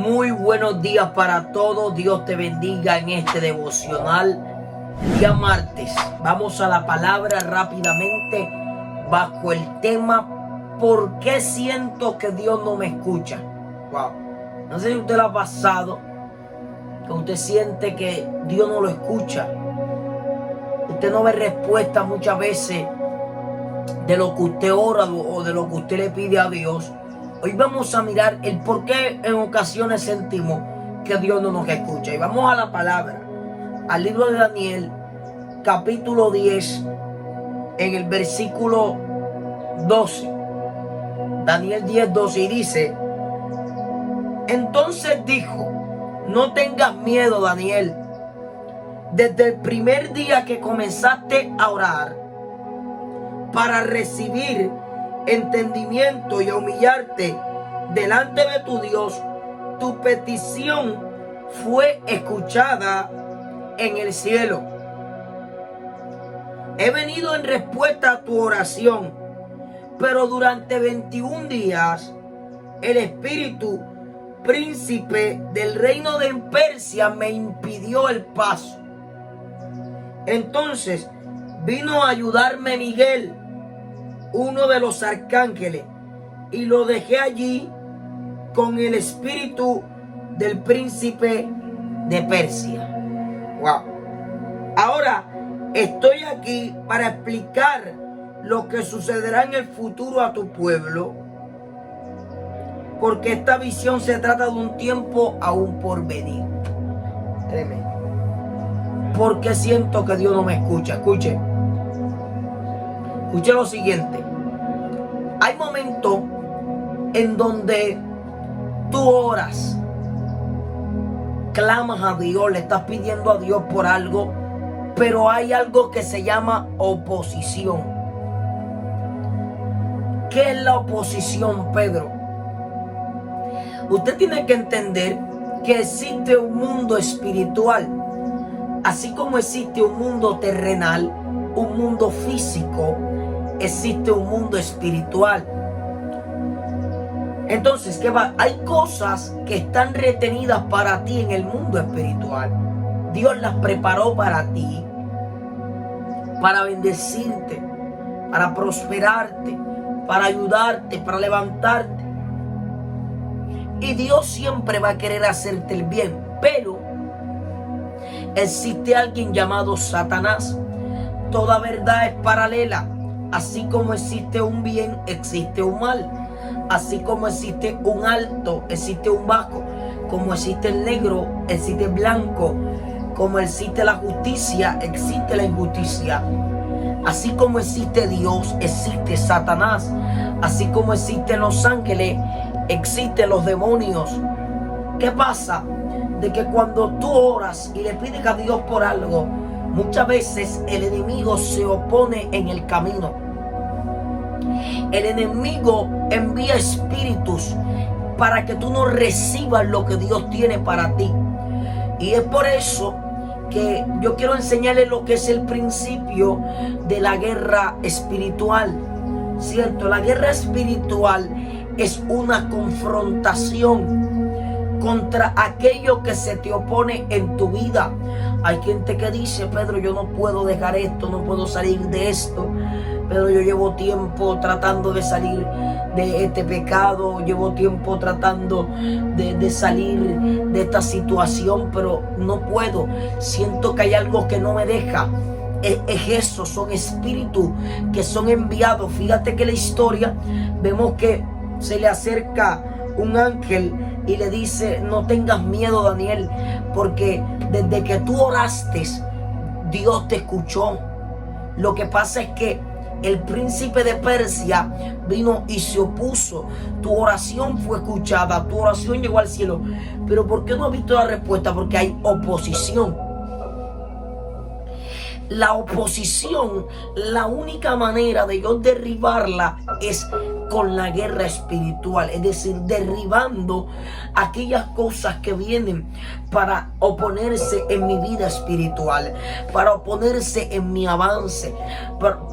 Muy buenos días para todos. Dios te bendiga en este devocional. Día martes. Vamos a la palabra rápidamente bajo el tema ¿por qué siento que Dios no me escucha? Wow. No sé si usted lo ha pasado, que usted siente que Dios no lo escucha. Usted no ve respuesta muchas veces de lo que usted ora o de lo que usted le pide a Dios. Hoy vamos a mirar el por qué en ocasiones sentimos que Dios no nos escucha. Y vamos a la palabra, al libro de Daniel, capítulo 10, en el versículo 12. Daniel 10, 12, y dice: entonces dijo, no tengas miedo, Daniel. Desde el primer día que comenzaste a orar para recibir entendimiento y a humillarte delante de tu Dios, tu petición fue escuchada en el cielo. He venido en respuesta a tu oración, pero durante 21 días el espíritu príncipe del reino de Persia me impidió el paso. Entonces vino a ayudarme Miguel, uno de los arcángeles, y lo dejé allí con el espíritu del príncipe de Persia. Wow. Ahora estoy aquí para explicar lo que sucederá en el futuro a tu pueblo, porque esta visión se trata de un tiempo aún por venir. Tremendo. Porque siento que Dios no me escucha. Escuche lo siguiente. Hay momentos en donde tú oras, clamas a Dios, le estás pidiendo a Dios por algo, pero hay algo que se llama oposición. ¿Qué es la oposición, Pedro? Usted tiene que entender que existe un mundo espiritual, así como existe un mundo terrenal, un mundo físico, existe un mundo espiritual. Entonces, ¿qué va? Hay cosas que están retenidas para ti en el mundo espiritual. Dios las preparó para ti, para bendecirte, para prosperarte, para ayudarte, para levantarte. Y Dios siempre va a querer hacerte el bien, pero existe alguien llamado Satanás. Toda verdad es paralela. Así como existe un bien, existe un mal. Así como existe un alto, existe un bajo. Como existe el negro, existe el blanco. Como existe la justicia, existe la injusticia. Así como existe Dios, existe Satanás. Así como existen los ángeles, existen los demonios. ¿Qué pasa? De que cuando tú oras y le pides a Dios por algo, muchas veces el enemigo se opone en el camino. El enemigo envía espíritus para que tú no recibas lo que Dios tiene para ti. Y es por eso que yo quiero enseñarles lo que es el principio de la guerra espiritual. ¿Cierto? La guerra espiritual es una confrontación contra aquello que se te opone en tu vida. Hay gente que dice: Pedro, yo no puedo dejar esto, no puedo salir de esto. Pedro, yo llevo tiempo tratando de salir de este pecado, llevo tiempo tratando de salir de esta situación, pero no puedo. Siento que hay algo que no me deja. Es eso, son espíritus que son enviados. Fíjate que la historia, vemos que se le acerca un ángel y le dice: no tengas miedo, Daniel, porque desde que tú oraste, Dios te escuchó. Lo que pasa es que el príncipe de Persia vino y se opuso. Tu oración fue escuchada, tu oración llegó al cielo. Pero ¿por qué no has visto la respuesta? Porque hay oposición. La oposición, la única manera de yo derribarla es con la guerra espiritual, es decir, derribando aquellas cosas que vienen para oponerse en mi vida espiritual, para oponerse en mi avance.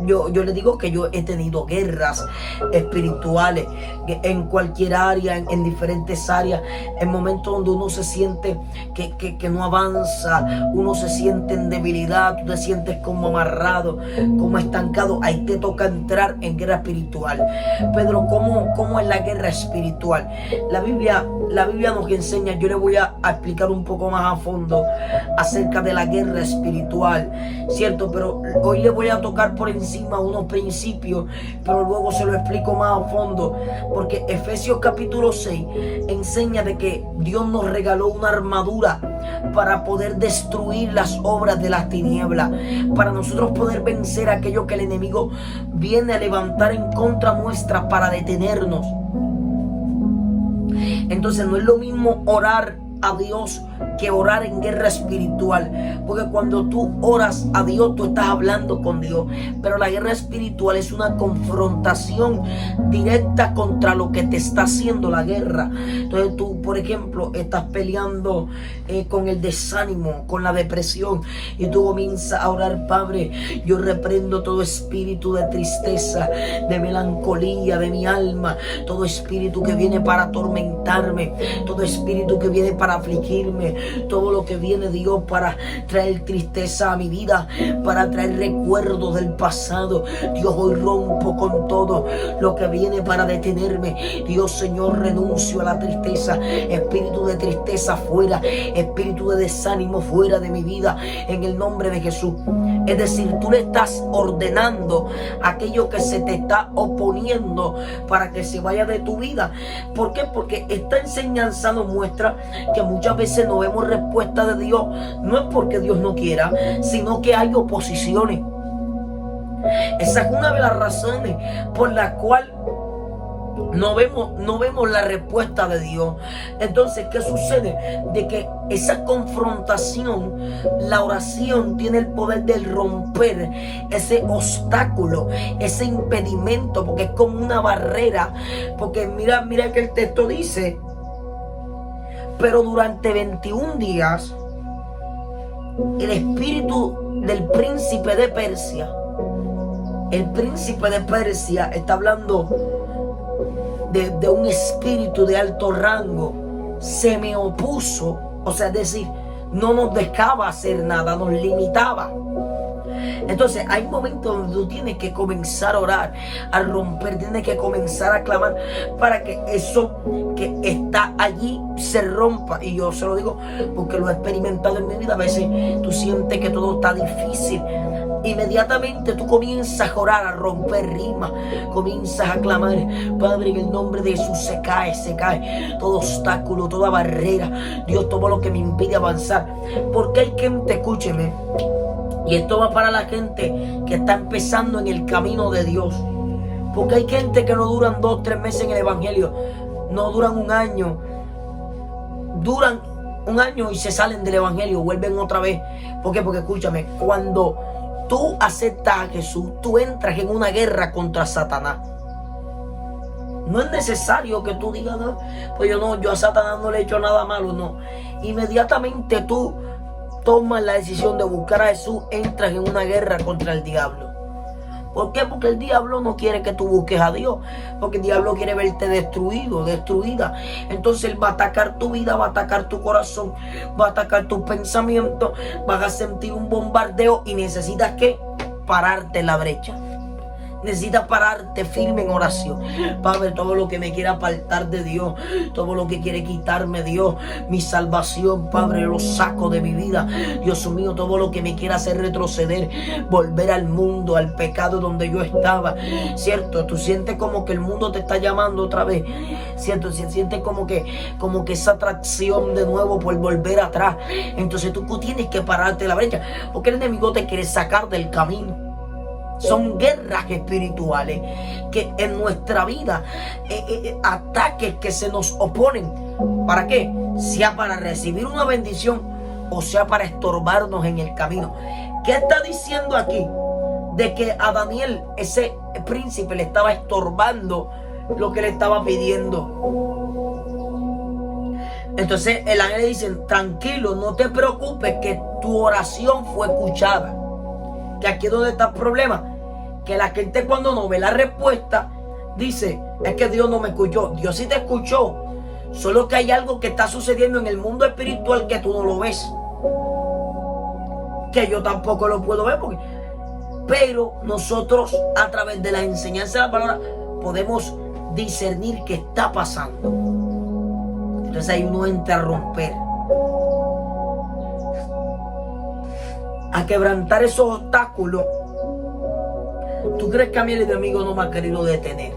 Yo le digo que yo he tenido guerras espirituales en cualquier área, en diferentes áreas, en momentos donde uno se siente que no avanza, uno se siente en debilidad, tú te sientes como amarrado, como estancado. Ahí te toca entrar en guerra espiritual. Pedro, ¿cómo es la guerra espiritual? La Biblia nos enseña. Yo le voy a explicar un poco más a fondo acerca de la guerra espiritual, ¿cierto? Pero hoy le voy a tocar por encima unos principios, pero luego se lo explico más a fondo, porque Efesios capítulo 6 enseña de que Dios nos regaló una armadura para poder destruir las obras de las tinieblas, para nosotros poder vencer aquello que el enemigo viene a levantar en contra nuestra para detenernos. Entonces no es lo mismo orar a Dios que orar en guerra espiritual, porque cuando tú oras a Dios, tú estás hablando con Dios, pero la guerra espiritual es una confrontación directa contra lo que te está haciendo la guerra. Entonces tú, por ejemplo, estás peleando con el desánimo, con la depresión, y tú comienzas a orar: Padre, yo reprendo todo espíritu de tristeza, de melancolía de mi alma, todo espíritu que viene para atormentarme, todo espíritu que viene para afligirme, todo lo que viene, Dios, para traer tristeza a mi vida, para traer recuerdos del pasado. Dios, hoy rompo con todo lo que viene para detenerme. Dios, Señor, renuncio a la tristeza. Espíritu de tristeza fuera, espíritu de desánimo fuera de mi vida, en el nombre de Jesús. Es decir, tú le estás ordenando aquello que se te está oponiendo para que se vaya de tu vida. ¿Por qué? Porque esta enseñanza nos muestra que muchas veces no vemos respuesta de Dios. No es porque Dios no quiera, sino que hay oposiciones. Esa es una de las razones por la cual no vemos la respuesta de Dios. Entonces, ¿qué sucede? De que esa confrontación, la oración tiene el poder de romper ese obstáculo, ese impedimento, porque es como una barrera. Porque mira que el texto dice: pero durante 21 días el espíritu del príncipe de Persia, el príncipe de Persia está hablando de un espíritu de alto rango, se me opuso. O sea, es decir, no nos dejaba hacer nada, nos limitaba. Entonces hay momentos donde tú tienes que comenzar a orar, a romper, tienes que comenzar a clamar para que eso que está allí se rompa. Y yo se lo digo porque lo he experimentado en mi vida. A veces tú sientes que todo está difícil, inmediatamente tú comienzas a orar, a romper rimas, comienzas a clamar: Padre, en el nombre de Jesús, se cae todo obstáculo, toda barrera, Dios, todo lo que me impide avanzar. Porque hay gente, escúcheme, y esto va para la gente que está empezando en el camino de Dios, porque hay gente que no duran 2, 3 meses en el evangelio, no duran un año, duran un año y se salen del evangelio, vuelven otra vez. ¿Por qué? Porque escúchame, cuando tú aceptas a Jesús, tú entras en una guerra contra Satanás. No es necesario que tú digas: no, pues yo a Satanás no le he hecho nada malo. No, inmediatamente tú tomas la decisión de buscar a Jesús, entras en una guerra contra el diablo. ¿Por qué? Porque el diablo no quiere que tú busques a Dios, porque el diablo quiere verte destruido, destruida. Entonces él va a atacar tu vida, va a atacar tu corazón, va a atacar tus pensamientos, vas a sentir un bombardeo y necesitas ¿qué? Pararte en la brecha. Necesitas pararte firme en oración. Padre, todo lo que me quiera apartar de Dios, todo lo que quiere quitarme Dios, mi salvación, Padre, lo saco de mi vida. Dios mío, todo lo que me quiera hacer retroceder, volver al mundo, al pecado donde yo estaba. ¿Cierto? Tú sientes como que el mundo te está llamando otra vez. ¿Cierto? Sientes como que esa atracción de nuevo por volver atrás. Entonces tú tienes que pararte en la brecha, porque el enemigo te quiere sacar del camino. Son guerras espirituales que en nuestra vida, ataques que se nos oponen. ¿Para qué? Sea para recibir una bendición o sea para estorbarnos en el camino. ¿Qué está diciendo aquí? De que a Daniel, ese príncipe, le estaba estorbando lo que le estaba pidiendo. Entonces el ángel le dice, tranquilo, no te preocupes, que tu oración fue escuchada. Que aquí es donde está el problema, que la gente cuando no ve la respuesta dice, es que Dios no me escuchó. Dios sí te escuchó, solo que hay algo que está sucediendo en el mundo espiritual que tú no lo ves, que yo tampoco lo puedo ver, pero nosotros a través de la enseñanza de la palabra podemos discernir qué está pasando. Entonces ahí uno entra a romper, a quebrantar esos obstáculos. ¿Tú crees que a mí el enemigo no me ha querido detener?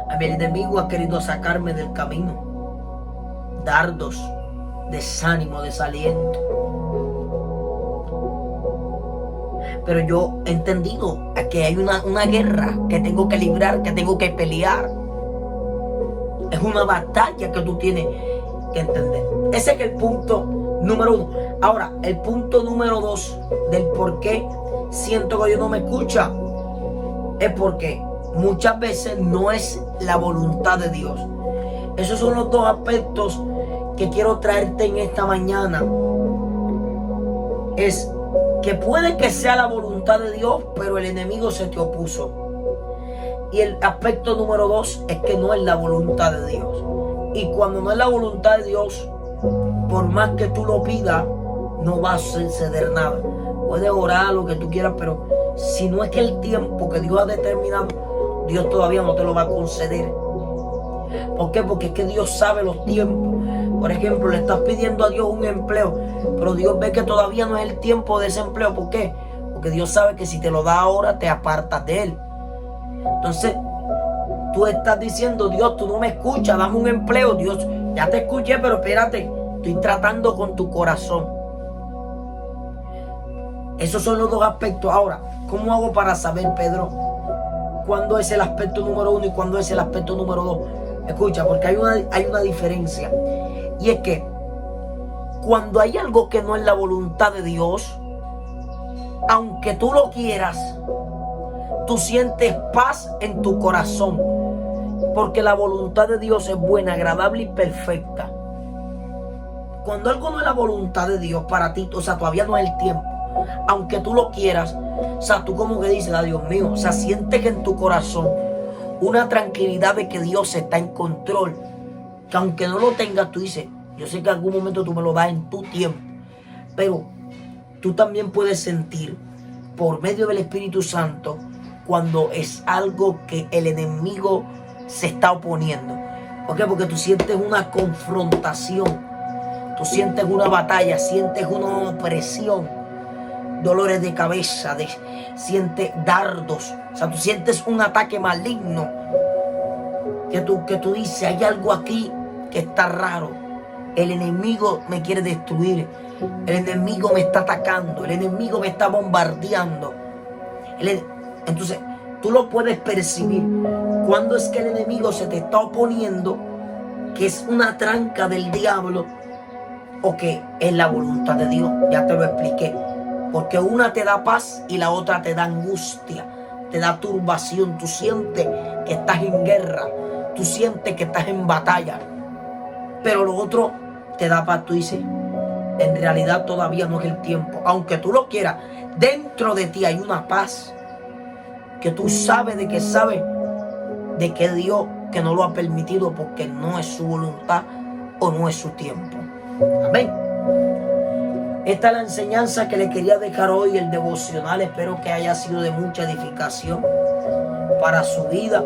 A mí el enemigo ha querido sacarme del camino. Dardos, desánimo, desaliento. Pero yo he entendido que hay una guerra que tengo que librar, que tengo que pelear. Es una batalla que tú tienes que entender. Ese es el punto número 1. Ahora, el punto número 2 del por qué siento que Dios no me escucha es porque muchas veces no es la voluntad de Dios. Esos son los dos aspectos que quiero traerte en esta mañana. Es que puede que sea la voluntad de Dios, pero el enemigo se te opuso. Y el aspecto número 2 es que no es la voluntad de Dios. Y cuando no es la voluntad de Dios, por más que tú lo pidas, no va a suceder nada. Puedes orar lo que tú quieras, pero si no es que el tiempo que Dios ha determinado, Dios todavía no te lo va a conceder. ¿Por qué? Porque es que Dios sabe los tiempos. Por ejemplo, le estás pidiendo a Dios un empleo, pero Dios ve que todavía no es el tiempo de ese empleo. ¿Por qué? Porque Dios sabe que si te lo da ahora, te apartas de Él. Entonces, tú estás diciendo, Dios, tú no me escuchas, dame un empleo. Dios, ya te escuché, pero espérate, estoy tratando con tu corazón. Esos son los dos aspectos. Ahora, ¿cómo hago para saber, Pedro, cuándo es el aspecto número 1 y cuándo es el aspecto número 2? Escucha, porque hay una diferencia. Y es que cuando hay algo que no es la voluntad de Dios, aunque tú lo quieras, tú sientes paz en tu corazón, porque la voluntad de Dios es buena, agradable y perfecta. Cuando algo no es la voluntad de Dios para ti, o sea, todavía no es el tiempo, aunque tú lo quieras, o sea, tú como que dices, Dios mío, o sea, sientes que en tu corazón una tranquilidad de que Dios está en control, que aunque no lo tengas, tú dices, yo sé que en algún momento tú me lo das en tu tiempo, pero tú también puedes sentir por medio del Espíritu Santo cuando es algo que el enemigo se está oponiendo. ¿Por qué? Porque tú sientes una confrontación, tú sientes una batalla, sientes una opresión, dolores de cabeza, sientes dardos, o sea, tú sientes un ataque maligno que tú dices, hay algo aquí que está raro. El enemigo me quiere destruir, el enemigo me está atacando, el enemigo me está bombardeando. Entonces, tú lo puedes percibir cuando es que el enemigo se te está oponiendo, que es una tranca del diablo o que es la voluntad de Dios. Ya te lo expliqué. Porque una te da paz y la otra te da angustia, te da turbación. Tú sientes que estás en guerra, tú sientes que estás en batalla. Pero lo otro te da paz. Tú dices, en realidad todavía no es el tiempo. Aunque tú lo quieras, dentro de ti hay una paz que tú sabes de que Dios que no lo ha permitido porque no es su voluntad o no es su tiempo. Amén. Esta es la enseñanza que le quería dejar hoy, el devocional. Espero que haya sido de mucha edificación para su vida.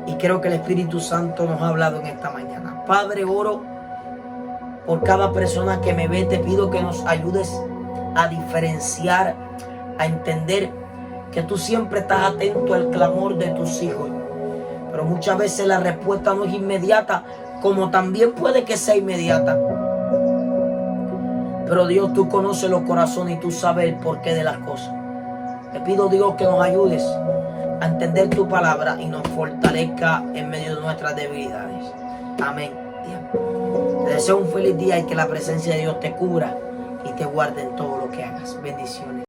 Y creo que el Espíritu Santo nos ha hablado en esta mañana. Padre, oro por cada persona que me ve. Te pido que nos ayudes a diferenciar, a entender que tú siempre estás atento al clamor de tus hijos. Pero muchas veces la respuesta no es inmediata, como también puede que sea inmediata. Pero Dios, tú conoces los corazones y tú sabes el porqué de las cosas. Te pido, Dios, que nos ayudes a entender tu palabra y nos fortalezca en medio de nuestras debilidades. Amén. Te deseo un feliz día y que la presencia de Dios te cubra y te guarde en todo lo que hagas. Bendiciones.